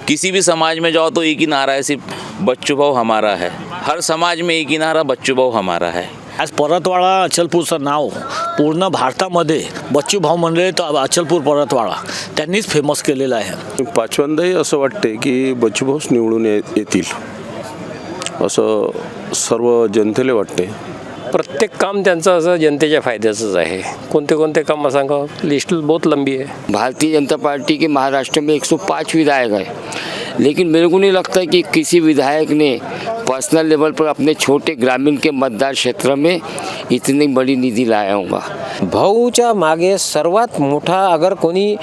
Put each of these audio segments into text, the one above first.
किसी भी समाज में जाओ तो एक ही नारा है, सिर्फ बच्चू भाऊ हमारा है। हर समाज में एक ही नारा बच्चू भाऊ हमारा है। आज परतवाडा अचलपूरचं नाव पूर्ण भारतामध्ये बच्चू भाऊ म्हणले तर अचलपूर परतवाडा त्यांनीच फेमस केलेलं आहे। पाचव्यांदाही असं वाटते की बच्चूभाऊच निवडून येतील असं सर्व जनतेला वाटते। प्रत्येक काम त्यांचं असं जनतेच्या फायद्याचंच आहे। कोणते कोणते काम सांगा, लिस्ट बहुत लंबी है। भारतीय जनता पार्टी के महाराष्ट्र में 105 विधायक है, लेकिन मेरे को नहीं लगता कि किसी विधायक ने पर्सनल लेवल पर अपने छोटे ग्रामीण के मतदार क्षेत्र में इतनी बड़ी निधि लाया होगा। भाऊच्या मागे सर्वात मोठा अगर कोणी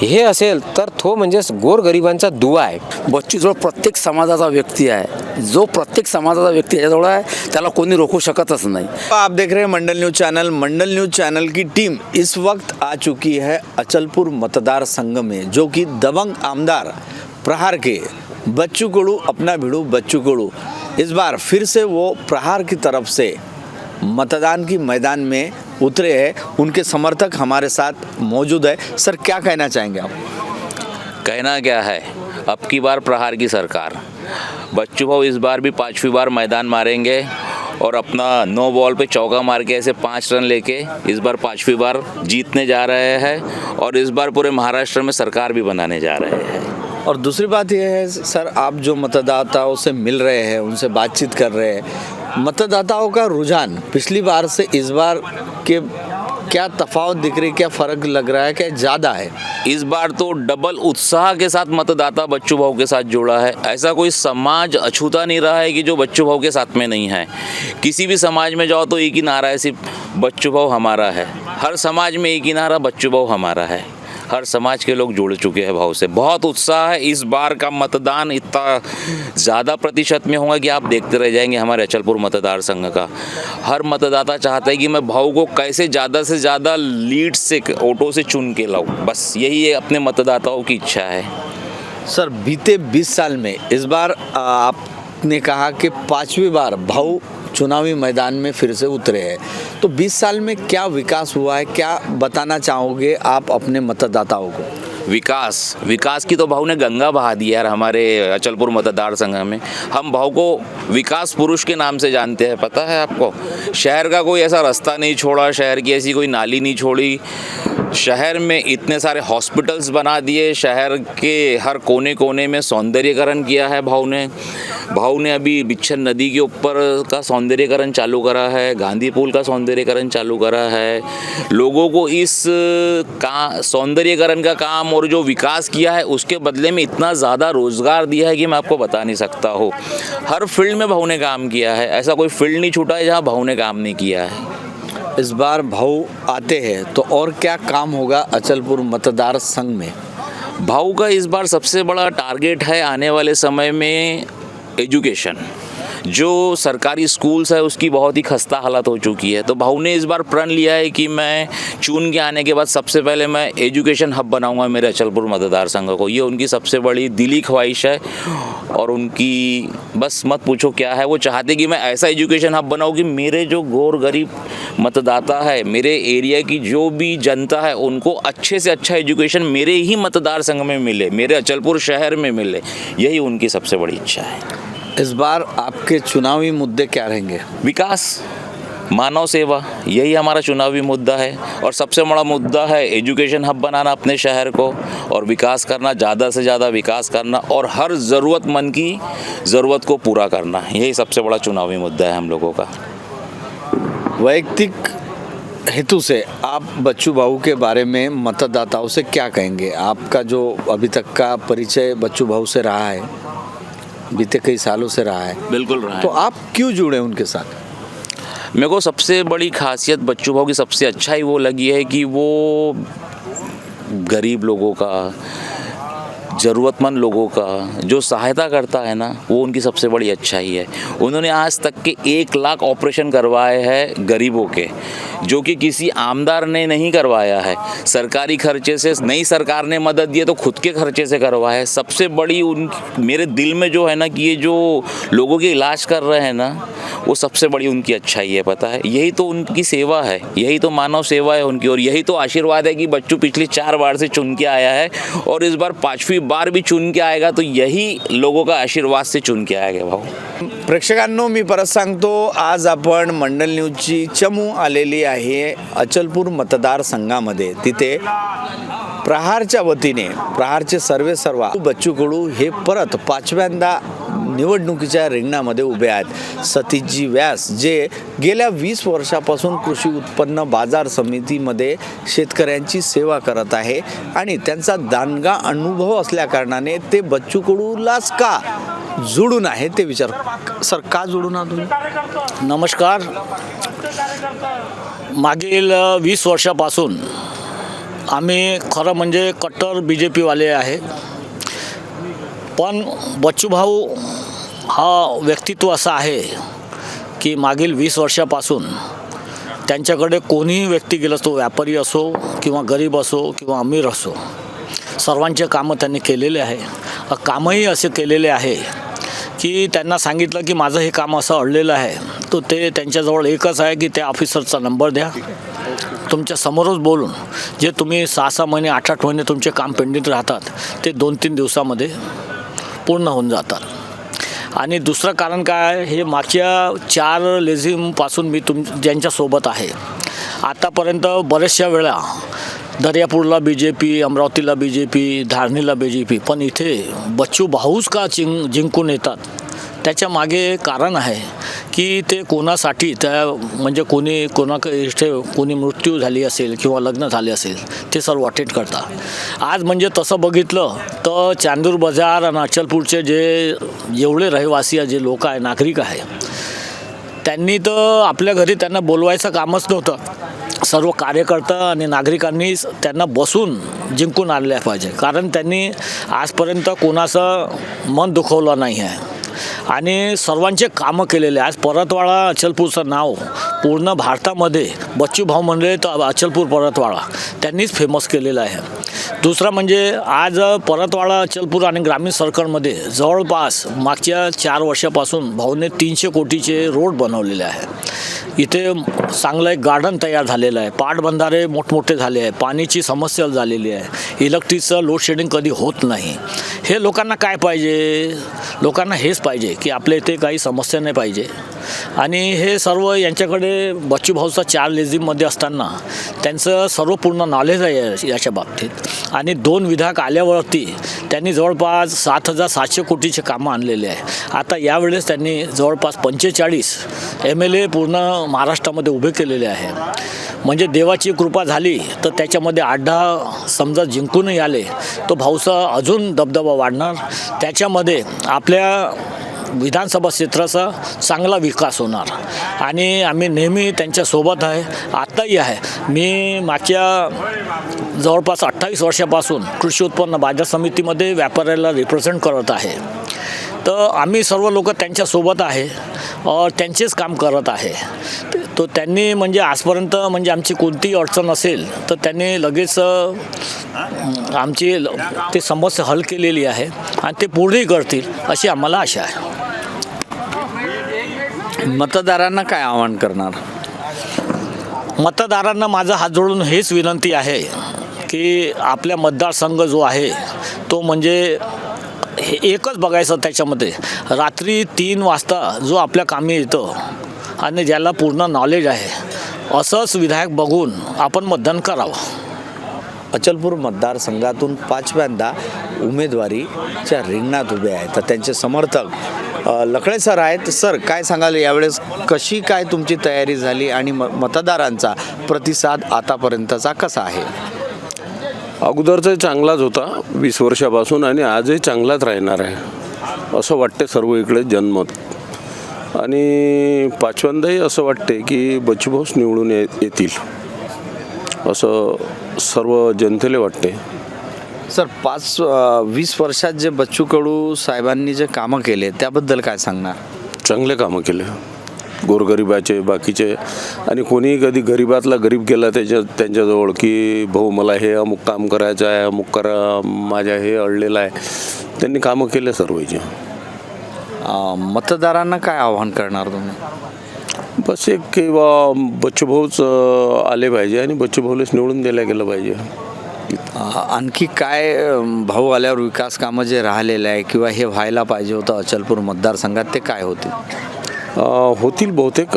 हे असेल तर तो म्हणजे गोरगरिबांचा दुवा आहे। बच्चूजवळ प्रत्येक समाजाचा व्यक्ती आहे, जो प्रत्येक समाजाचा व्यक्ती याजवळ आहे त्याला कोणी रोकू शकतच नहीं। आप देख रहे हैं मंडल न्यूज़ चैनल। मंडल न्यूज़ चैनल की टीम इस वक्त आ चुकी है अचलपुर मतदार संघ में, जो कि दबंग आमदार प्रहार के बच्चू कडू, अपना भिड़ू बच्चू कडू इस बार फिर से वो प्रहार की तरफ से मतदान की मैदान में उतरे हैं। उनके समर्थक हमारे साथ मौजूद है। सर, क्या कहना चाहेंगे आप? कहना क्या है, अब की बार प्रहार की सरकार। बच्चू भाऊ इस बार भी 5वीं बार मैदान मारेंगे और अपना 9 बॉल पे चौका मार के ऐसे 5 रन लेके इस बार 5वीं बार जीतने जा रहे हैं और इस बार पूरे महाराष्ट्र में सरकार भी बनाने जा रहे हैं। और दूसरी बात यह है सर, आप जो मतदाताओं से मिल रहे हैं, उनसे बातचीत कर रहे हैं, मतदाताओं का रुझान पिछली बार से इस बार के क्या तफावत दिख रही, क्या फ़र्क लग रहा है, क्या ज़्यादा है? इस बार तो डबल उत्साह के साथ मतदाता बच्चू भाऊ के साथ जुड़ा है। ऐसा कोई समाज अछूता नहीं रहा है कि जो बच्चू भाऊ के साथ में नहीं है। किसी भी समाज में जाओ तो एक ही नारा है, सिर्फ बच्चू भाऊ हमारा है। हर समाज में एक ही नारा बच्चू भाऊ हमारा है। हर समाज के लोग जुड़ चुके हैं भाव से। बहुत उत्साह है। इस बार का मतदान इतना ज़्यादा प्रतिशत में होगा कि आप देखते रह जाएंगे। हमारे अचलपुर मतदार संघ का हर मतदाता चाहता है कि मैं भाव को कैसे ज़्यादा से ज़्यादा लीड से ऑटो से चुन के लाऊं। बस यही है अपने मतदाताओं की इच्छा है। सर, बीते 20 साल में इस बार आपने कहा कि 5वीं बार भाऊ चुनावी मैदान में फिर से उतरे हैं, तो 20 साल में क्या विकास हुआ है, क्या बताना चाहोगे आप अपने मतदाताओं को? विकास की तो भाऊ ने गंगा बहा दी यार। हमारे अचलपुर मतदार संघ में हम भाऊ को विकास पुरुष के नाम से जानते हैं। पता है आपको, शहर का कोई ऐसा रास्ता नहीं छोड़ा, शहर की ऐसी कोई नाली नहीं छोड़ी। शहर में इतने सारे हॉस्पिटल्स बना दिए, शहर के हर कोने कोने में सौंदर्यीकरण किया है भाऊ ने अभी बिच्छन नदी के ऊपर का सौंदर्यीकरण चालू करा है, गांधी पुल का सौंदर्यीकरण चालू करा है। लोगों को इस सौंदर्यीकरण का काम और जो विकास किया है उसके बदले में इतना ज़्यादा रोज़गार दिया है कि मैं आपको बता नहीं सकता हूँ। हर फील्ड में भाऊ ने काम किया है। ऐसा कोई फील्ड नहीं छूटा है जहाँ भाऊ ने काम नहीं किया है। इस बार भाऊ आते हैं तो और क्या काम होगा अचलपुर मतदार संघ में? भाऊ का इस बार सबसे बड़ा टारगेट है आने वाले समय में एजुकेशन। जो सरकारी स्कूल्स है उसकी बहुत ही खस्ता हालत हो चुकी है, तो भाऊ ने इस बार प्रण लिया है कि मैं चुन के आने के बाद सबसे पहले मैं एजुकेशन हब बनाऊंगा मेरे अचलपुर मतदार संघ को। ये उनकी सबसे बड़ी दिली ख्वाहिश है और उनकी बस मत पूछो क्या है। वो चाहते कि मैं ऐसा एजुकेशन हब बनाऊँ कि मेरे जो गोर गरीब मतदाता है, मेरे एरिया की जो भी जनता है, उनको अच्छे से अच्छा एजुकेशन मेरे ही मतदार संघ में मिले, मेरे अचलपुर शहर में मिले। यही उनकी सबसे बड़ी इच्छा है। इस बार आपके चुनावी मुद्दे क्या रहेंगे? विकास, मानव सेवा, यही हमारा चुनावी मुद्दा है। और सबसे बड़ा मुद्दा है एजुकेशन हब बनाना अपने शहर को और विकास करना, ज़्यादा से ज़्यादा विकास करना और हर ज़रूरतमंद की ज़रूरत को पूरा करना। यही सबसे बड़ा चुनावी मुद्दा है हम लोगों का। वैयक्तिक हेतु से आप बच्चू भाऊ के बारे में मतदाताओं से क्या कहेंगे? आपका जो अभी तक का परिचय बच्चू भाऊ से रहा है, बीते कई सालों से रहा है, बिल्कुल रहा है, तो आप क्यों जुड़े उनके साथ? मेरे को सबसे बड़ी खासियत बच्चू भाऊ की सबसे अच्छाई वो लगी है कि वो गरीब लोगों का, ज़रूरतमंद लोगों का जो सहायता करता है ना, वो उनकी सबसे बड़ी अच्छाई है। उन्होंने आज तक के 1 लाख ऑपरेशन करवाए हैं गरीबों के, जो कि किसी आमदार ने नहीं करवाया है। सरकारी खर्चे से, नई सरकार ने मदद दी है तो खुद के खर्चे से करवाया है। सबसे बड़ी मेरे दिल में जो है ना कि ये जो लोगों के इलाज कर रहे हैं ना, वो सबसे बड़ी उनकी अच्छाई है। पता है, यही तो उनकी सेवा है, यही तो मानव सेवा है उनकी, और यही तो आशीर्वाद है कि बच्चू पिछली 4 बार से चुन के आया है और इस बार 5वीं बार भी चुन के आएगा तो यही लोगों का आशीर्वाद से चुन के आएगा भाऊ. प्रेक्षकांनो, मी परत सांगतो, आज आपण मंडल न्यूजची चमू आलेली आहे अचलपूर मतदारसंघामध्ये. तिथे प्रहारच्या वतीने प्रहारचे सर्वेसर्वा बच्चू कडू हे परत 5व्यांदा निवडणुकीच्या रिंगणामध्ये उभे आहेत. सतीशजी व्यास जे गेल्या 20 वर्षापासून कृषी उत्पन्न बाजार समितीमध्ये शेतकऱ्यांची सेवा करत आहे आणि त्यांचा दांडगा अनुभव असल्याकारणाने ते बच्चू कडूलाच का जोडून आहे ते विचार. सर, का जोडून आहात तुम्ही? नमस्कार. मागील 20 वर्षापासून आम्ही खरं म्हणजे कट्टर BJPवाले आहे. पण बच्चूभाऊ हा व्यक्तित्व असा आहे की मागील 20 वर्षापासून त्यांच्याकडे कोणीही व्यक्ती गेलं, तो व्यापारी असो किंवा गरीब असो किंवा अमीर असो, सर्वांचे कामं त्यांनी केलेले आहे. कामही असे केलेले आहे की त्यांना सांगितलं की माझं हे काम असं अडलेलं आहे, तो ते त्यांच्याजवळ एकच आहे की त्या ऑफिसरचा नंबर द्या, तुमच्या समोरच बोलून जे तुम्ही 6-6 महिने 8-8 महिने तुमचे काम पेंडिंग राहतात ते 2-3 दिवसामध्ये पूर्ण होऊन जातात. आणि दुसरं कारण काय, हे मागच्या 4 लेझिमपासून मी ज्यांच्यासोबत आहे आतापर्यंत बऱ्याचशा वेळा दर्यापूरला BJP, अमरावतीला BJP, धारणीला BJP, पण इथे बच्चू भाऊच का जिंकून येतात, त्याच्या मागे कारण आहे की ते कोणासाठी त्या म्हणजे कोणी मृत्यू झाली असेल किंवा लग्न झाले असेल ते सर्व अटेंड करतात. आज म्हणजे तसं बघितलं तर चांदूर बाजार आणि अचलपूरचे जेवढे रहिवासी जे लोक आहे, नागरिक आहे, त्यांनी तर आपल्या घरी त्यांना बोलवायचं कामच नव्हतं. सर्व कार्यकर्ता आणि नागरिकांनी त्यांना बसून जिंकून आणल्या पाहिजे, कारण त्यांनी आजपर्यंत कोणाचं मन दुखवलं नाही आहे आणि सर्वांचे कामं केलेले. आज परतवाडा अचलपूरचं नाव पूर्ण भारतामध्ये बच्चू भाऊ म्हणले तर अचलपूर परतवाडा त्यांनीच फेमस केलेलं आहे. दुसरं म्हणजे आज परतवाडा, अचलपूर आणि ग्रामीण सर्कलमध्ये जवळपास मागच्या 4 वर्षापासून भाऊने 300 कोटीचे रोड बनवलेले आहे. इथे चांगलं एक गार्डन तयार झालेलं आहे, पाटबंधारे मोठमोठे झाले आहे, पाण्याची समस्या झालेली आहे, इलेक्ट्रिकचं लोड शेडिंग कधी होत नाही. हे लोकांना काय पाहिजे, लोकांना हेच पाहिजे की आपल्या इथे काही समस्या नाही पाहिजे. आणि हे सर्व यांच्याकडे बच्चूभाऊचा 4 लेझिममध्ये असताना त्यांचं सर्व पूर्ण नॉलेज आहे याच्या बाबतीत. आणि 2 विधायक आल्यावरती त्यांनी जवळपास 7,700 कोटीचे कामं आणलेले आहे. आता यावेळेस त्यांनी जवळपास 45 MLA पूर्ण महाराष्ट्रामध्ये उभे केलेले आहे. म्हणजे देवाची कृपा झाली तर त्याच्यामध्ये 8-10 समजा जिंकूनही आले तो भाऊचा अजून दबदबा वाढणार. त्याच्यामध्ये आपल्या विधानसभा क्षेत्राचा चांगला विकास होणार आणि आम्ही नेहमी त्यांच्यासोबत आहे, आत्ताही आहे. मी मागच्या जवळपास 28 वर्षापासून कृषी उत्पन्न बाजार समितीमध्ये व्यापाऱ्याला रिप्रेझेंट करत आहे. तर आम्ही सर्व लोक त्यांच्यासोबत आहे, त्यांचेच काम करत आहे. तो त्यांनी म्हणजे आजपर्यंत म्हणजे आमची कोणतीही अडचण असेल तर त्यांनी लगेच आमची ते समस्या हल केलेली आहे आणि ते पुढेही करतील अशी आम्हाला आशा आहे. मतदारांना काय आवाहन करणार? मतदारांना माझा हात जोडून हेच विनंती आहे की आपल्या मतदारसंघ जो आहे तो म्हणजे हे एकच बघायचं, त्याच्यामध्ये रात्री 3 वाजता जो आपल्या कामी येतो आणि ज्याला पूर्ण नॉलेज आहे असंच विधायक बघून आपण मतदान करावं. अचलपूर मतदारसंघातून 5व्यांदा उमेदवारीच्या रिंगणात उभे आहेत तर त्यांचे समर्थक लखळे सर आहेत. सर, काय सांगाल यावेळेस, कशी काय तुमची तयारी झाली आणि मतदारांचा प्रतिसाद आतापर्यंतचा कसा आहे? अगोदरचा चांगलाच होता 20 वर्षापासून आणि आजही चांगलाच राहणार आहे असं वाटते सर्व इकडे जनमत. आणि 5व्यांदाही असं वाटते की बच्चूभाऊच निवडून येतील असं सर्व जनतेला वाटते. सर, 20 वर्षात जे बच्चू कडू साहेबांनी जे कामं केले त्याबद्दल काय सांगणार? चांगले कामं केले गोरगरिबाचे, बाकीचे. आणि कोणीही कधी गरीबातला गरीब गेला त्यांच्याजवळ की भाऊ मला हे अमुक काम करायचं आहे, अमुक करा, माझ्या हे अडलेलं आहे, त्यांनी कामं केले सर्वचे. मतदारांना काय आवाहन करणार तुम्ही? बस एक की बच्चूभाऊच आले पाहिजे आणि बच्चूभाऊलाच निवडून द्यायला गेलं पाहिजे. बाबतीत. आणखी काय भाऊ आल्यावर विकास कामं जे राहिलेलं आहे किंवा हे व्हायला पाहिजे होतं अचलपूर मतदारसंघात, ते काय होतील? होतील बहुतेक,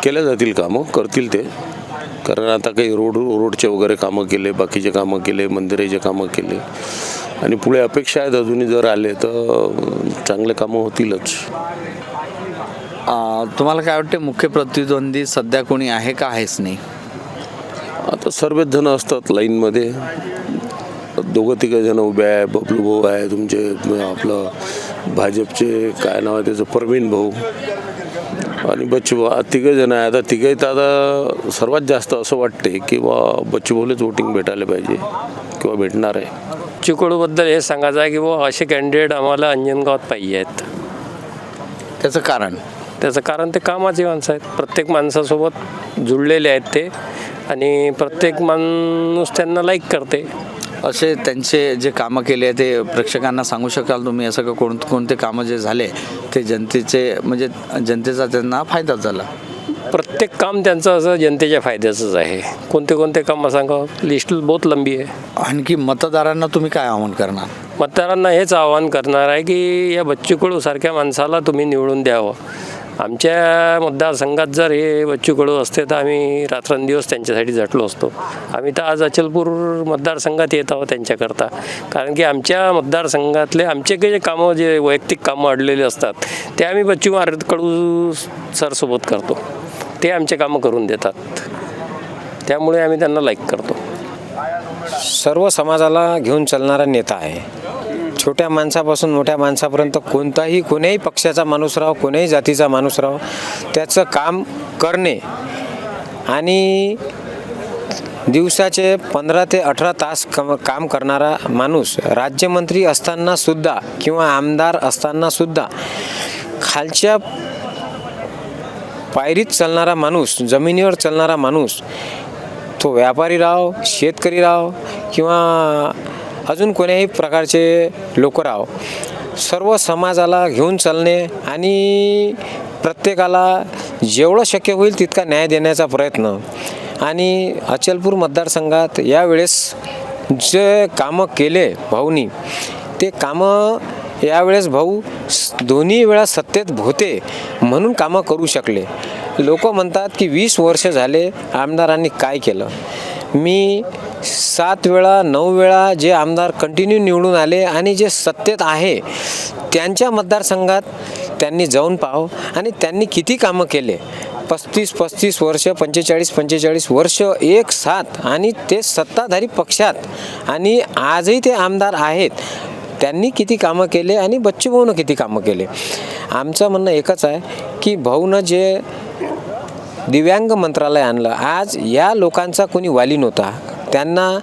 केल्या जातील कामं, करतील ते. कारण आता काही रोडचे वगैरे कामं केले, बाकीचे कामं केले, मंदिराचे कामं केले आणि पुढे अपेक्षा आहेत अजूनही जर आले तर चांगले कामं होतीलच. तुम्हाला काय वाटते, मुख्य प्रतिद्वंदी सध्या कोणी आहे का आहेच नाही? आता सर्वच जण असतात लाईनमध्ये, दोघं तिघं जण उभे आहे. बबलू भाऊ आहे तुमचे, आपलं भाजपचे काय नाव आहे त्याचं, प्रवीण भाऊ आणि बच्चू भाऊ, तिघं जण आहे. आता तिघही तर आता सर्वात जास्त असं वाटते की बच्चू भाऊलाच वोटिंग भेटायला पाहिजे किंवा भेटणार आहे. चिकोडीबद्दल हे सांगायचं आहे की बुवा असे कॅन्डिडेट आम्हाला अंजनगावात पाहिजे आहेत. त्याचं कारण? त्याचं कारण ते कामाची माणसं आहेत, प्रत्येक माणसासोबत जुळलेले आहेत ते आणि प्रत्येक माणूस त्यांना लाईक करते. असे त्यांचे जे कामं केले आहे ते प्रेक्षकांना सांगू शकाल तुम्ही, असं का कोणते कामं जे झाले ते जनतेचे, म्हणजे जनतेचा त्यांना फायदाच झाला? प्रत्येक काम त्यांचं असं जनतेच्या फायद्याचंच आहे. कोणते कोणते कामं सांगा, लिस्ट बहुत लंबी आहे. आणखी मतदारांना तुम्ही काय आवाहन करणार? मतदारांना हेच आवाहन करणार आहे की या बच्चू कडू सारख्या माणसाला तुम्ही निवडून द्यावं. आमच्या मतदारसंघात जर हे बच्चू कडू असते तर आम्ही रात्रंदिवस त्यांच्यासाठी झटलो असतो. आम्ही तर आज अचलपूर मतदारसंघात येत आहोत त्यांच्याकरता, कारण की आमच्या मतदारसंघातले आमचे जे कामं, जे वैयक्तिक कामं अडलेले असतात ते आम्ही बच्चू कडू सरसोबत करतो. ते आमचे कामं करून देतात, त्यामुळे आम्ही त्यांना लाईक करतो. सर्व समाजाला घेऊन चालणारा नेता आहे. छोट्या माणसापासून मोठ्या माणसापर्यंत कोणत्याही पक्षाचा माणूस राहो, कोण्याही जातीचा माणूस राहो, त्याचं काम करणे आणि दिवसाचे 15 ते 18 तास काम करणारा माणूस, राज्यमंत्री असतानासुद्धा किंवा आमदार असतानासुद्धा खालच्या पायरीत चालणारा माणूस, जमिनीवर चालणारा माणूस, तो व्यापारी राहो, शेतकरी राहो किंवा अजून कोण्याही प्रकारचे लोक राहो, सर्व समाजाला घेऊन चालणे आणि प्रत्येकाला जेवढं शक्य होईल तितका न्याय देण्याचा प्रयत्न. आणि अचलपूर मतदारसंघात यावेळेस जे कामं केले भाऊनी, ते कामं यावेळेस भाऊ दोन्ही वेळा सत्तेत होते म्हणून कामं करू शकले. लोक म्हणतात की 20 वर्ष झाले आमदारांनी काय केलं. मी 7 वेळा 9 वेळा जे आमदार कंटिन्यू निवडून आले आणि जे सत्तेत आहे त्यांच्या मतदारसंघात त्यांनी जाऊन पाहावं आणि त्यांनी किती कामं केले. 35 वर्ष, 45 वर्ष एक साथ, आणि ते सत्ताधारी पक्षात आणि आजही ते आमदार आहेत. त्यांनी किती कामं केले आणि बच्चू भाऊनं किती कामं केले. आमचं म्हणणं एकच आहे की भाऊनं जे दिव्यांग मंत्रालय आणलं, आज या लोकांचा कोणी वाली नव्हता, त्यांना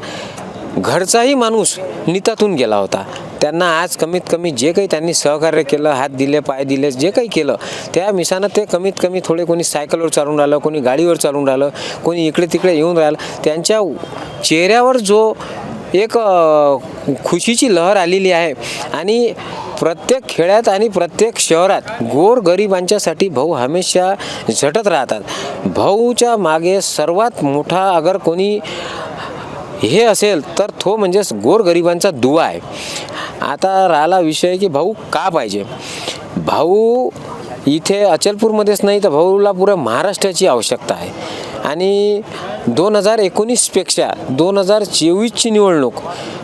घरचाही माणूस नितातून गेला होता. त्यांना आज कमीत कमी जे काही त्यांनी सहकार्य केलं, हात दिले, पाय दिले, जे काही केलं त्या मिसानं ते कमीत कमी थोडे, कोणी सायकलवर चालून राहिलं, कोणी गाडीवर चालून राहिलं, कोणी इकडे तिकडे येऊन राहिलं, त्यांच्या चेहऱ्यावर जो एक खुशीची लहर आलेली आहे. आणि प्रत्येक खेड्यात आणि प्रत्येक शहरात गोरगरिबांच्यासाठी भाऊ हमेशा झटत राहतात. भाऊच्या मागे सर्वात मोठा अगर कोणी हे असेल तर तो म्हणजेच गोरगरिबांचा दुवा आहे. आता राहिला विषय की भाऊ का पाहिजे. भाऊ इथे अचलपूरमध्येच नाही तर भाऊला पुऱ्या महाराष्ट्राची आवश्यकता आहे. आणि 2019पेक्षा 2024ची निवडणूक,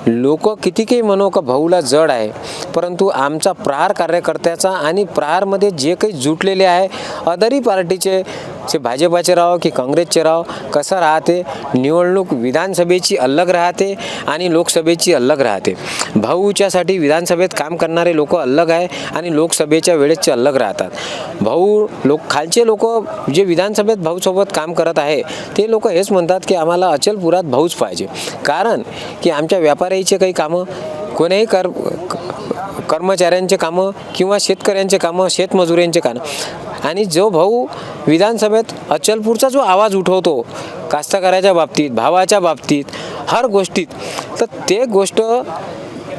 लोक किती काही म्हणो का भाऊला जड आहे, परंतु आमचा प्रहार कार्यकर्त्याचा आणि प्रहारमध्ये जे काही जुटलेले आहे अदरी पार्टीचे, जे भाजपाचे राहो की काँग्रेसचे राहो, कसं राहते निवडणूक, विधानसभेची अलग राहते आणि लोकसभेची अलग राहते. भाऊच्यासाठी विधानसभेत काम करणारे लोक अलग आहे आणि लोकसभेच्या वेळेसचे अलग राहतात. भाऊ खालचे लोक जे विधानसभेत भाऊसोबत काम करत आहे ते लोक हेच म्हणतात की आम्हाला अचलपुरात भाऊच पाहिजे, कारण की आमच्या व्यापाऱ्याचे काही कामं, कोण्याही कर्मचाऱ्यांचे कामं किंवा शेतकऱ्यांचे कामं, शेतमजुऱ्यांचे कामं, आणि जो भाऊ विधानसभेत अचलपूरचा जो आवाज उठवतो कास्तकाराच्या बाबतीत, भावाच्या बाबतीत, हर गोष्टीत, तर ते गोष्ट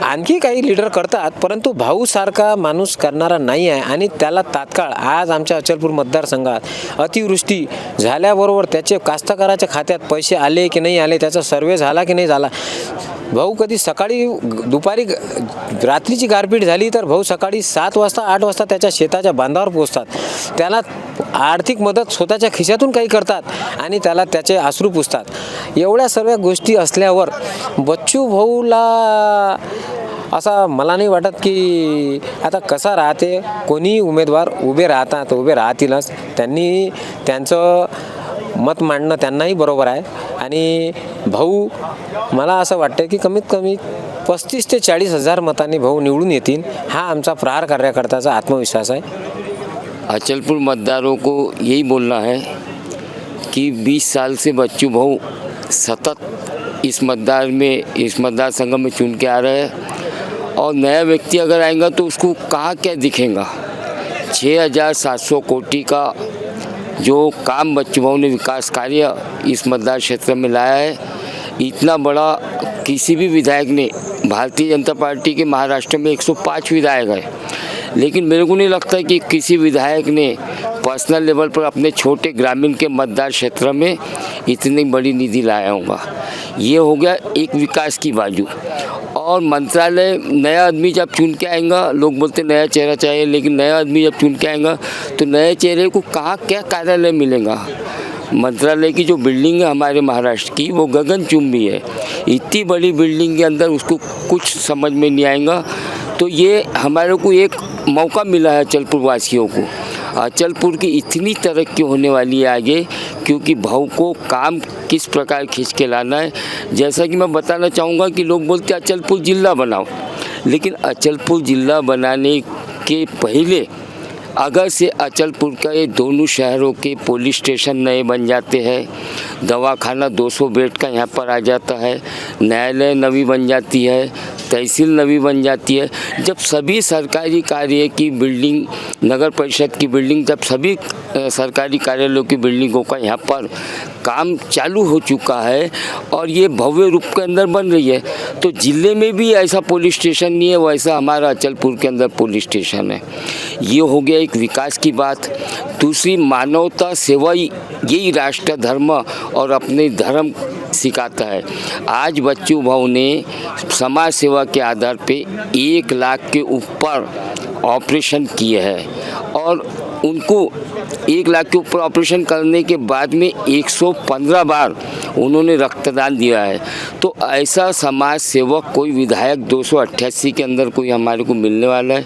आणखी काही लीडर करतात, परंतु भाऊसारखा माणूस करणारा नाही आहे. आणि त्याला तात्काळ आज आमच्या अचलपूर मतदारसंघात अतिवृष्टी झाल्याबरोबर त्याचे कास्तकाराच्या खात्यात पैसे आले की नाही आले, त्याचा सर्वे झाला की नाही झाला. भाऊ कधी सकाळी दुपारी रात्रीची गारपीट झाली तर भाऊ सकाळी 7 वाजता 8 वाजता त्याच्या शेताच्या बांधावर पोचतात. त्याला आर्थिक मदत स्वतःच्या खिशातून काही करतात आणि त्याला त्याचे अश्रू पुसतात. एवढ्या सर्व गोष्टी असल्यावर बच्चू भाऊला असा मला नाही वाटत की आता कसा राहते. कोणी उमेदवार उभे राहतीलच. त्यांनी त्यांचं मत मांडणं त्यांनाही बरोबर आहे. आणि भाऊ मला असं वाटतं की कमीत कमी 35 ते 40 हजार मतांनी भाऊ निवडून येतील. हा आमचा प्रहार कार्यकर्त्याचा आत्मविश्वास आहे. अचलपुर मतदारों को यही बोलना है कि 20 साल से बच्चू भाऊ सतत इस मतदार संघ में चुन के आ रहे हैं और नया व्यक्ति अगर आएगा तो उसको कहाँ क्या दिखेगा. 6700 कोटी का जो काम बच्चू भाऊ ने विकास कार्य इस मतदार क्षेत्र में लाया है, इतना बड़ा किसी भी विधायक ने, भारतीय जनता पार्टी के महाराष्ट्र में 105 विधायक है, लेकिन मेरे को नहीं लगता कि किसी विधायक ने पर्सनल लेवल पर अपने छोटे ग्रामीण के मतदार क्षेत्र में इतनी बड़ी निधि लाया होगा. ये हो गया एक विकास की बाजू. और मंत्रालय, नया आदमी जब चुन के आएगा, लोग बोलते नया चेहरा चाहिए, लेकिन नया आदमी जब चुन के आएगा तो नए चेहरे को कहाँ क्या कार्यालय मिलेगा. मंत्रालय की जो बिल्डिंग है हमारे महाराष्ट्र की, वो गगनचुंबी है. इतनी बड़ी बिल्डिंग के अंदर उसको कुछ समझ में नहीं आएगा. तो ये हमारे को एक मौका मिला है अचलपुर वासियों को. अचलपुर की इतनी तरक्की होने वाली है आगे, क्योंकि भाऊ को काम किस प्रकार खींच के लाना है. जैसा कि मैं बताना चाहूँगा कि लोग बोलते हैं अचलपुर जिला बनाओ, लेकिन अचलपुर जिला बनाने के पहले अगर से अचलपुर का ये दोनों शहरों के पुलिस स्टेशन नए बन जाते हैं, दवाखाना 200 बेड का यहाँ पर आ जाता है, न्यायालय नवी बन जाती है, तहसील नवी बन जाती है, जब सभी सरकारी कार्य की बिल्डिंग, नगर परिषद की बिल्डिंग, जब सभी सरकारी कार्यालयों की बिल्डिंगों का यहाँ पर काम चालू हो चुका है और ये भव्य रूप के अंदर बन रही है, तो ज़िले में भी ऐसा पुलिस स्टेशन नहीं है वैसा हमारा अचलपुर के अंदर पुलिस स्टेशन है. ये हो गया एक विकास की बात. दूसरी, मानवता सेवा यही राष्ट्र धर्म और अपने धर्म सिखाता है. आज बच्चू भाऊ ने समाज सेवा के आधार पे 1 लाख के ऊपर ऑपरेशन किए हैं और उनको 1 लाख के ऊपर ऑपरेशन करने के बाद में 115 बार उन्होंने रक्तदान दिया है. तो ऐसा समाज सेवक कोई विधायक 288 के अंदर कोई हमारे को मिलने वाला है,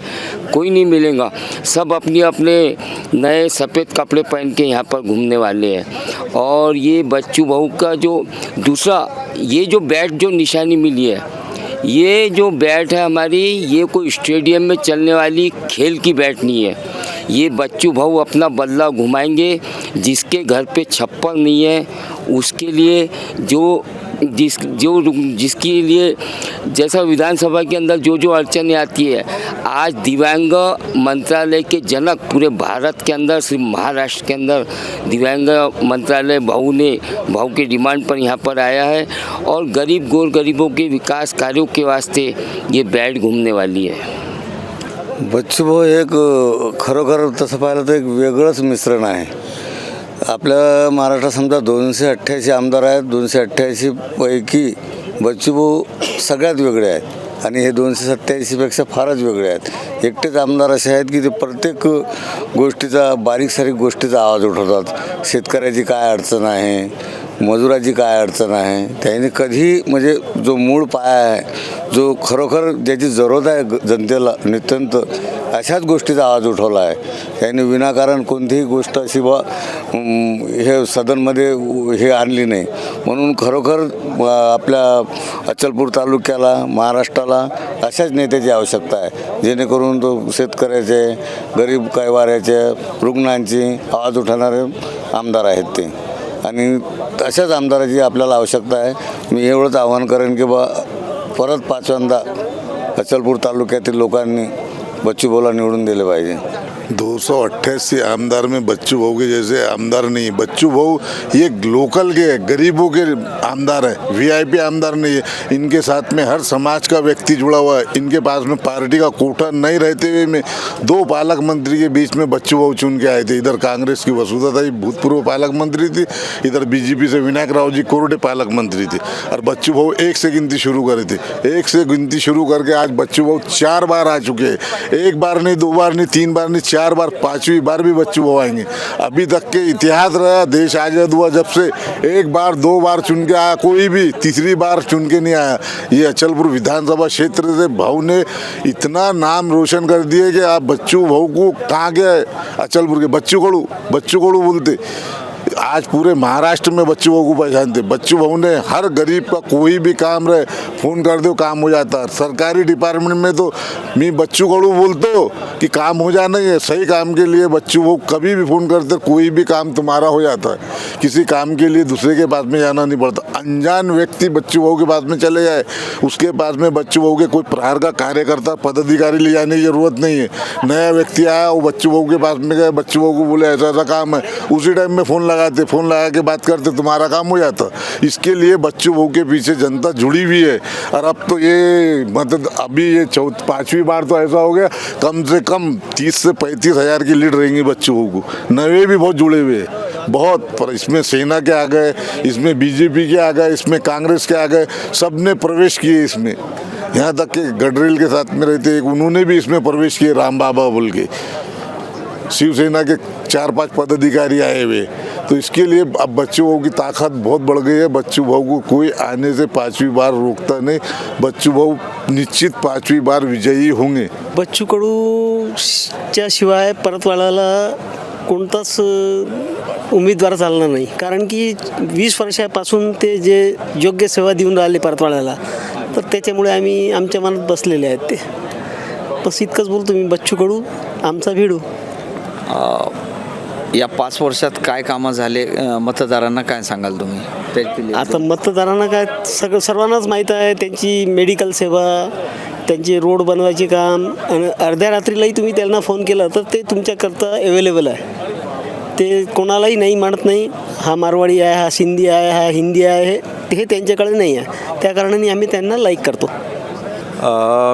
कोई नहीं मिलेगा. सब अपने नए सफ़ेद कपड़े पहन के यहाँ पर घूमने वाले हैं. और ये बच्चू भाऊ का जो दूसरा, ये जो बैट जो निशानी मिली है, ये जो बैट है हमारी, ये कोई स्टेडियम में चलने वाली खेल की बैट नहीं है. ये बच्चू भाऊ अपना बल्ला घुमाएंगे. जिसके घर पे छप्पर नहीं है उसके लिए जिसके लिए जैसा विधानसभा के अंदर जो अड़चनें आती है, आज दिव्यांग मंत्रालय के जनक पूरे भारत के अंदर, सिर्फ महाराष्ट्र के अंदर दिव्यांग मंत्रालय भाऊ के डिमांड पर यहाँ पर आया है. और गरीबों के विकास कार्यों के वास्ते ये बैट घूमने वाली है. बच्चू भाऊ एक खरोखर तसं पाहिलं तर एक वेगळंच मिश्रण आहे. आपल्या महाराष्ट्रात समजा 288 आमदार आहेत. 288 पैकी बच्चू भाऊ सगळ्यात वेगळे आहेत आणि हे 287पेक्षा फारच वेगळे आहेत. एकटेच आमदार असे आहेत की ते प्रत्येक गोष्टीचा, बारीक सारीक गोष्टीचा आवाज उठवतात. शेतकऱ्याची काय अडचण आहे, मजुराची काय अडचण आहे, त्याने कधी म्हणजे जो मूळ पाया आहे, जो खरोखर ज्याची जरूरत आहे जनतेला नित्यंत, अशाच गोष्टीचा आवाज उठवला आहे. त्याने विनाकारण कोणतीही गोष्ट अशी हे सदनमध्ये हे आणली नाही. म्हणून खरोखर आपल्या अचलपूर तालुक्याला, महाराष्ट्राला अशाच नेत्याची आवश्यकता आहे, जेणेकरून तो शेतकऱ्याचे, गरीब कैवाऱ्याचे, रुग्णांची आवाज उठवणारे आमदार आहेत ते. आणि अशाच आमदाराची आपल्याला आवश्यकता आहे. मी एवढंच आवाहन करेन की परत 5व्यांदा अचलपूर तालुक्यातील लोकांनी बच्चू भाऊला निवडून दिले पाहिजे. 288 आमदार में बच्चू भाऊ के जैसे आमदार नहीं। बच्चू भाऊ ये लोकल के गरीबों के आमदार है, वीआईपी आमदार नहीं है। इनके साथ में हर समाज का व्यक्ति जुड़ा हुआ है। इनके पास में पार्टी का कोटा नहीं रहते हुए में 2 पालक मंत्री के बीच में बच्चू भाऊ चुन के आए थे। इधर कांग्रेस की वसुधा ताई भूतपूर्व पालक मंत्री थी, इधर बीजेपी से विनायक राव जी कोरडे पालक मंत्री थे, और बच्चू भाऊ 1 से गिनती शुरू करे थे। 1 से गिनती शुरू करके आज बच्चू भाऊ 4 बार आ चुके हैं। 1 बार नहीं, 2 बार नहीं, 3 बार नहीं, 4 बार, 5वीं बार भी बच्चू भाऊ आएंगे। अभी तक के इतिहास रहा, देश आज़ाद हुआ जब से 1 बार 2 बार चुन के आया, कोई भी तीसरी बार चुन के नहीं आया। ये अचलपुर विधानसभा क्षेत्र से भाऊ ने इतना नाम रोशन कर दिया कि आप बच्चू भाऊ को कहाँ गए, अचलपुर के बच्चू कड़ू बोलते। आज पूरे महाराष्ट्र में बच्चू भाऊ को पहचानते। बच्चू भाऊ ने हर गरीब का कोई भी काम रहे फ़ोन कर दो, काम हो जाता है। सरकारी डिपार्टमेंट में तो मैं बच्चू कड़ू बोलते हो कि काम हो जाना है। सही काम के लिए बच्चू भाऊ कभी भी फ़ोन करते, कोई भी काम तुम्हारा हो जाता है। किसी काम के लिए दूसरे के पास में जाना नहीं पड़ता। अनजान व्यक्ति बच्चू भाऊ के पास में चले जाए, उसके पास में बच्चू भाऊ के कोई प्रहार का कार्यकर्ता पदाधिकारी ले जाने की जरूरत नहीं है। नया व्यक्ति आया, वो बच्चू भाऊ के पास में गए, बच्चू भाऊ को बोले ऐसा ऐसा काम है, उसी टाइम में फ़ोन लगा के बात करते, तुम्हारा काम हो जाता। इसके लिए बच्चू भाऊ के पीछे जनता जुड़ी हुई है। और अब तो ये मतलब अभी ये 5वीं बार तो ऐसा हो गया, कम से कम 30 से 35 हज़ार की लीड रहेंगी बच्चू भाऊ को। नवे भी बहुत जुड़े हुए हैं, बहुत। पर इसमें सेना के आ गए, इसमें बीजेपी के आ गए, इसमें कांग्रेस के आ गए, सब ने प्रवेश किए इसमें। यहाँ तक कि गडरेल के साथ में रहते उन्होंने भी इसमें प्रवेश किए, राम बाबा बोल के। शिवसेना के 4-5 पदाधिकारी आए हुए। तो इसके लिए अब बच्चू भाऊ की ताकत बहुत बढ़ गई है। बच्चू भाऊ को कोई आने से 5वीं बार रोकता नहीं। बच्चू भाऊ निश्चित 5वीं बार विजयी होंगे। बच्चू कडूच्या शिवाय परतवाडाला कोणताच उमेदवार चालणार नाही, कारण की 20 वर्षापासून ते जे योग्य सेवा देऊन राहिले परतवाड्याला, तर त्याच्यामुळे आम्ही आमच्या मनात बसलेले आहेत ते. बस इतकंच बोलतो मी. बच्चू कडू आमचा भिडू. या 5 वर्षात काय कामं झाले, मतदारांना काय सांगाल तुम्ही? आता मतदारांना काय सर्वांनाच माहीत आहे, त्यांची मेडिकल सेवा, त्यांचे रोड बनवायचे काम, आणि अर्ध्या रात्रीलाही तुम्ही त्यांना फोन केला तर ते तुमच्याकरता अवेलेबल आहे. ते कोणालाही नाही म्हणत नाही, हा मारवाडी आहे, हा सिंधी आहे, हा हिंदी आहे, हे त्यांच्याकडे नाही आहे. त्या कारणाने आम्ही त्यांना लाईक करतो.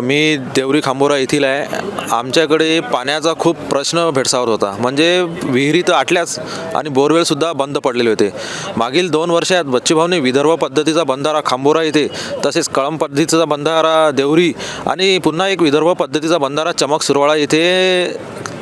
मी देवरी खांबोरा येथील आहे. आमच्याकडे पाण्याचा खूप प्रश्न भेडसावत होता. म्हणजे विहिरी तर आटल्याच आणि बोरवेलसुद्धा बंद पडलेले होते. मागील 2 वर्षात बच्चूभाऊने विदर्भ पद्धतीचा बंधारा खांबोरा येथे, तसेच कळंब पद्धतीचा बंधारा देवरी आणि पुन्हा एक विदर्भ पद्धतीचा बंधारा चमक सुरवाळा येथे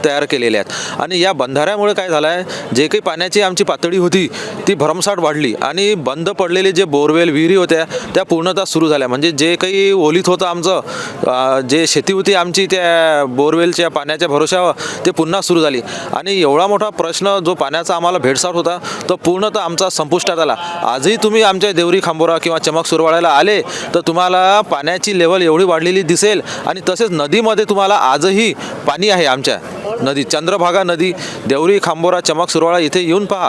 तयार केलेले आहेत. आणि या बंधाऱ्यामुळे काय झालं आहे, जे काही पाण्याची आमची पातळी होती ती भरमसाठ वाढली आणि बंद पडलेले जे बोरवेल विहिरी होत्या त्या पूर्णतः सुरू झाल्या. म्हणजे जे काही ओलीत होतं आमचं, जे शेती होती आमची त्या बोरवेलच्या पाण्याच्या भरोशावर, ते पुन्हा सुरू झाली. आणि एवढा मोठा प्रश्न जो पाण्याचा आम्हाला भेडसावत होता तो पूर्णतः आमचा संपुष्टात आला. आजही तुम्ही आमच्या देवरी खांबोरा किंवा चमक सुरवाळ्याला आले तर तुम्हाला पाण्याची लेवल एवढी वाढलेली दिसेल. आणि तसेच नदीमध्ये तुम्हाला आजही पाणी आहे. आमच्या नदी चंद्रभागा नदी, देवरी खांबोरा चमक सुरवाळा इथे येऊन पहा,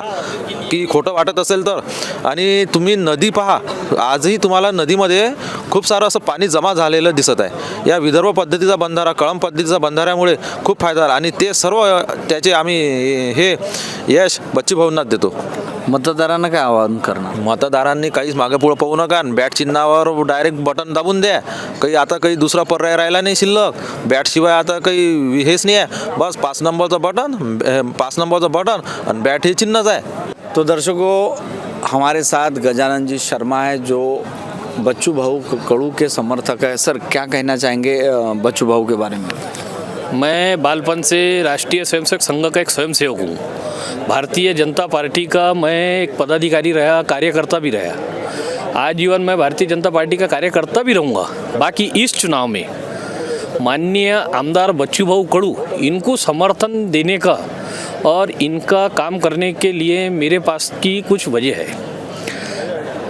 की खोटं वाटत असेल तर. आणि तुम्ही नदी पहा, आजही तुम्हाला नदीमध्ये खूप सारं असं पाणी जमा झालेलं दिसत आहे. या विदर्भ पद्धतीचा बंधारा, कळंब पद्धतीचा बंधाऱ्यामुळे खूप फायदा झाला आणि ते सर्व त्याचे आम्ही हे यश बच्चूभाऊंनाच देतो. मतदारांना काय आवाहन करणार? मतदारांनी काहीच मागे पुढे पाहू नका. बॅट चिन्हावर डायरेक्ट बटन दाबून द्या. आता काही दुसरा पर्याय राहिला नाही शिल्लक. बॅट शिवाय आता काही हेच नाही आहे. बस 5 नंबरचं बटन आणि बॅट हे चिन्हच आहे. तो दर्शकों, हमारे साथ गजानन जी शर्मा है जो बच्चू भाऊ कड़ू के समर्थक है. सर, क्या कहना चाहेंगे बच्चू भाऊ के बारे में? मैं बालपन से राष्ट्रीय स्वयंसेवक संघ का एक स्वयंसेवक हूँ. भारतीय जनता पार्टी का मैं एक पदाधिकारी रहा, कार्यकर्ता भी रहा. आजीवन मैं भारतीय जनता पार्टी का कार्यकर्ता भी रहूँगा. बाकी इस चुनाव में माननीय आमदार बच्चू भाऊ कड़ू, इनको समर्थन देने का और इनका काम करने के लिए मेरे पास की कुछ वजह है.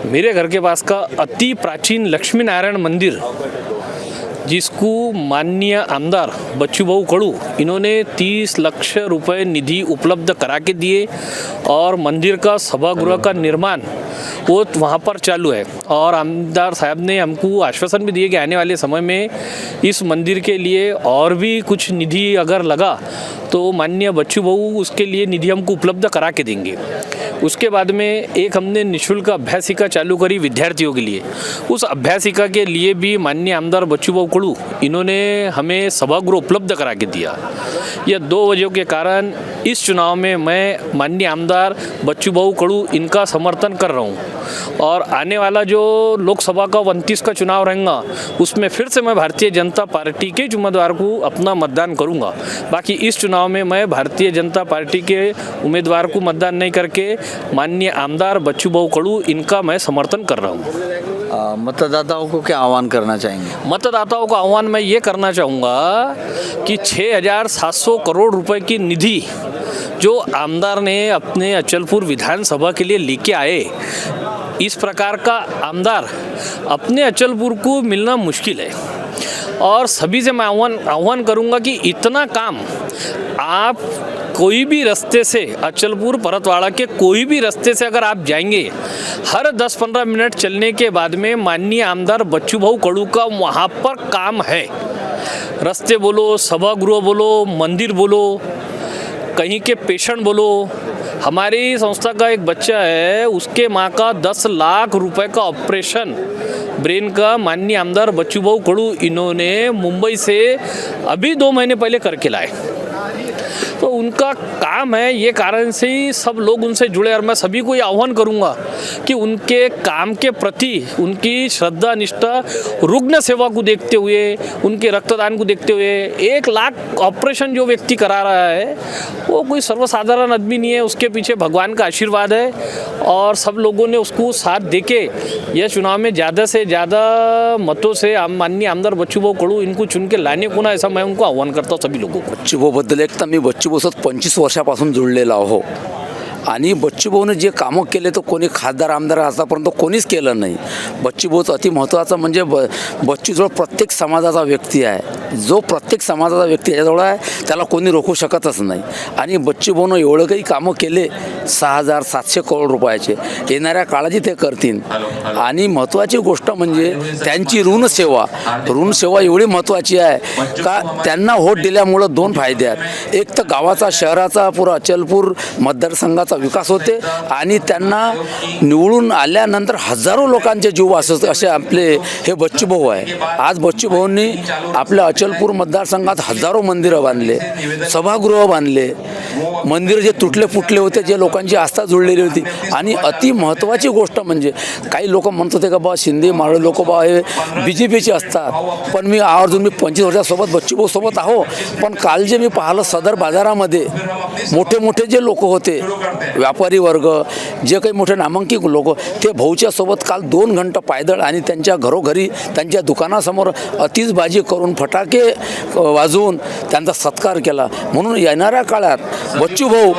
मेरे घर के पास का अति प्राचीन लक्ष्मी नारायण मंदिर जिसको माननीय आमदार बच्चू भाऊ कड़ू इन्होंने 30 लाख रुपए निधि उपलब्ध करा के दिए और मंदिर का सभागृह का निर्माण वो वहाँ पर चालू है। और आमदार साहब ने हमको आश्वासन भी दिए कि आने वाले समय में इस मंदिर के लिए और भी कुछ निधि अगर लगा तो माननीय बच्चू भाऊ उसके लिए निधि हमको उपलब्ध करा के देंगे। उसके बाद में एक हमने निःशुल्क अभ्यासिका चालू करी विद्यार्थियों के लिए। उस अभ्यासिका के लिए भी माननीय आमदार बच्चू भाऊ कड़ू इन्होंने हमें सभागृह उपलब्ध करा के दिया। यह दो वजहों के कारण इस चुनाव में मैं माननीय आमदार बच्चू भाऊ कड़ू इनका समर्थन कर रहा हूँ। और आने वाला जो लोकसभा का 29 का चुनाव रहेगा उसमें फिर से मैं भारतीय जनता पार्टी के उम्मीदवार को अपना मतदान करूँगा। बाकी इस चुनाव में मैं भारतीय जनता पार्टी के उम्मीदवार को मतदान नहीं करके माननीय आमदार बच्चू भाऊ कड़ू इनका मैं समर्थन कर रहा हूँ। मतदाताओं को क्या आह्वान करना चाहेंगे? मतदाताओं का आह्वान मैं ये करना चाहूँगा कि 6,700 करोड़ रुपए की निधि जो आमदार ने अपने अचलपुर विधानसभा के लिए लेके आए, इस प्रकार का आमदार अपने अचलपुर को मिलना मुश्किल है। और सभी से मैं आह्वान करूँगा कि इतना काम आप कोई भी रास्ते से अचलपुर परतवाड़ा के कोई भी रास्ते से अगर आप जाएंगे, हर 10-15 मिनट चलने के बाद में माननीय आमदार बच्चू भाऊ कड़ू का वहाँ पर काम है। रास्ते बोलो, सभागृह बोलो, मंदिर बोलो, कहीं के पेशेंट बोलो। हमारी संस्था का एक बच्चा है, उसके माँ का 10 लाख रुपए का ऑपरेशन ब्रेन का माननीय आमदार बच्चू भाऊ कड़ू इन्होंने मुंबई से अभी 2 महीने पहले करके लाए। तो उनका काम है, ये कारण से ही सब लोग उनसे जुड़े। और मैं सभी को ये आह्वान करूंगा कि उनके काम के प्रति उनकी श्रद्धा निष्ठा, रुग्ण सेवा को देखते हुए, उनके रक्तदान को देखते हुए 1 लाख ऑपरेशन जो व्यक्ति करा रहा है वो कोई सर्वसाधारण आदमी नहीं है, उसके पीछे भगवान का आशीर्वाद है। और सब लोगों ने उसको साथ देके यह चुनाव में ज़्यादा से ज़्यादा मतों से माननीय आमदार बच्चू भाऊ कड़ू इनको चुन के लाने को ना, ऐसा मैं उनको आह्वान करता हूँ सभी लोगों को। बच्चू भाऊबद्दल एक तर मी बच्चू भाऊसोबत 25 वर्षापासून जुळलेला हो आणि बच्चू भाऊने जे कामं केले तर कोणी खासदार आमदार आतापर्यंत कोणीच केलं नाही। बच्चू भाऊचं अति महत्त्वाचं म्हणजे बच्चूजवळ प्रत्येक समाजाचा व्यक्ती आहे, जो प्रत्येक समाजाचा व्यक्ती याजवळ आहे त्याला कोणी रोखू शकतच नाही। आणि बच्चू भाऊनं एवढं काही कामं केले 6,700 करोड रुपयाचे, येणाऱ्या काळात ते करतील। आणि महत्त्वाची गोष्ट म्हणजे त्यांची ऋणसेवा एवढी महत्त्वाची आहे का त्यांना वोट दिल्यामुळं 2 फायदे आहेत। एक तर गावाचा शहराचा पुरा अचलपूर मतदारसंघाचा विकास होते आणि त्यांना निवडून आल्यानंतर हजारो लोकांचे जीव वाचत असे आपले हे बच्चू भाऊ आहे। आज बच्चू भाऊंनी आपल्या अचलपूर मतदारसंघात हजारो मंदिरं बांधले, सभागृह बांधले, मंदिर जे तुटले फुटले होते, जे लोकांची आस्था जुळलेली होती। आणि अति महत्त्वाची गोष्ट म्हणजे काही लोक म्हणत होते का बा शिंदे माळे लोक बा हे BJPचे असतात, पण मी आवर्जून 25 वर्षासोबत बच्चू भाऊ सोबत आहो। पण काल जे मी पाहिलं सदर बाजारामध्ये मोठे जे लोक होते, व्यापारी वर्ग, जे काही मोठे नामांकित लोक, ते भाऊच्या सोबत काल 2 घंटे पायदळ आणि त्यांच्या घरोघरी त्यांच्या दुकानासमोर अतिशबाजी करून फटाके वाजवून त्यांचा सत्कार केला। म्हणून येणाऱ्या काळात बच्चू भाऊ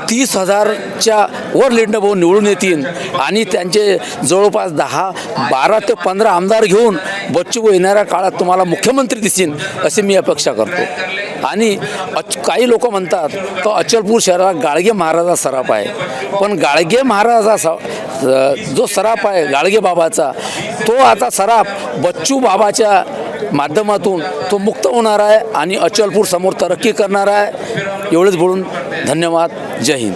30,000च्या वर लीडनं भाऊ निवडून येतील आणि त्यांचे जवळपास 12 ते 15 आमदार घेऊन बच्चू भाऊ येणाऱ्या काळात तुम्हाला मुख्यमंत्री दिसतील अशी मी अपेक्षा करतो। आणि काही लोक म्हणतात तो अचलपूर शहरात गाडगे महाराजा सराफ आहे, पण गाडगे महाराजा जो सराफ आहे गाडगे बाबाचा, तो आता सराफ बच्चू बाबाच्या माध्यमातून तो मुक्त होणार आहे आणि अचलपूर समोर तरक्की करणार आहे। एवढेच बोलून धन्यवाद, जय हिंद।